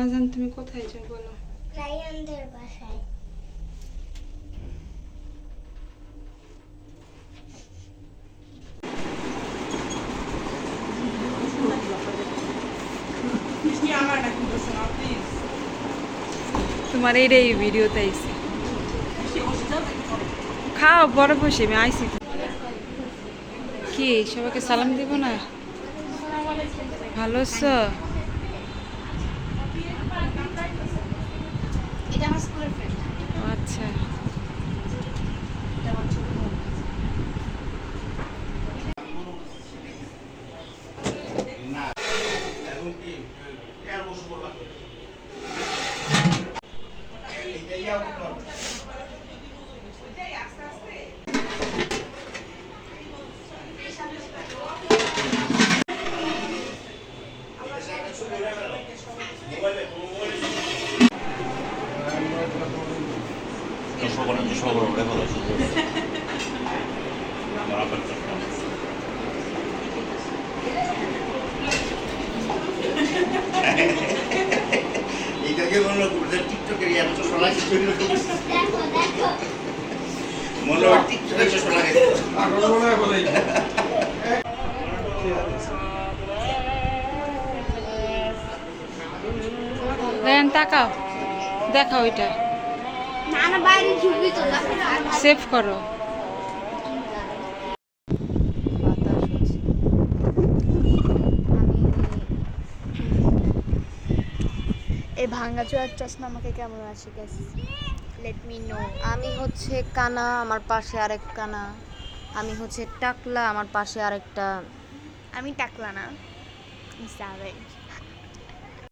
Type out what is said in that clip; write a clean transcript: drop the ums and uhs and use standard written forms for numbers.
আজান তুমি কোথায় যাও বলো? রায়ানদের বাসায়। তোমার এইটাই ভিডিওতে আইছি। খাও পরে বসে আমি আইছি তো। কি সবাইকে সালাম দিব না? ভালো আছো? এটা আমার স্কুলের ফ্রেন্ড। আচ্ছা এইটাকে মনে করছে টিকটকের এত শোনা দেখো দেখো মনে হয় টিকটকের শোনা গেছে রায়ান তাকাও, দেখাও ওইটা, না না বাইরে ঝুলবি তো সেভ করো। এই ভাঙ্গাচোরার চশমা আমাকে কেমন আছে গাইস, লেট মি নো। আমি হচ্ছে কানা, আমার পাশে আরেক কানা। আমি হচ্ছে টাকলা, আমার পাশে আরেকটা। আমি টাকলা না, আমি স্যাভেজ।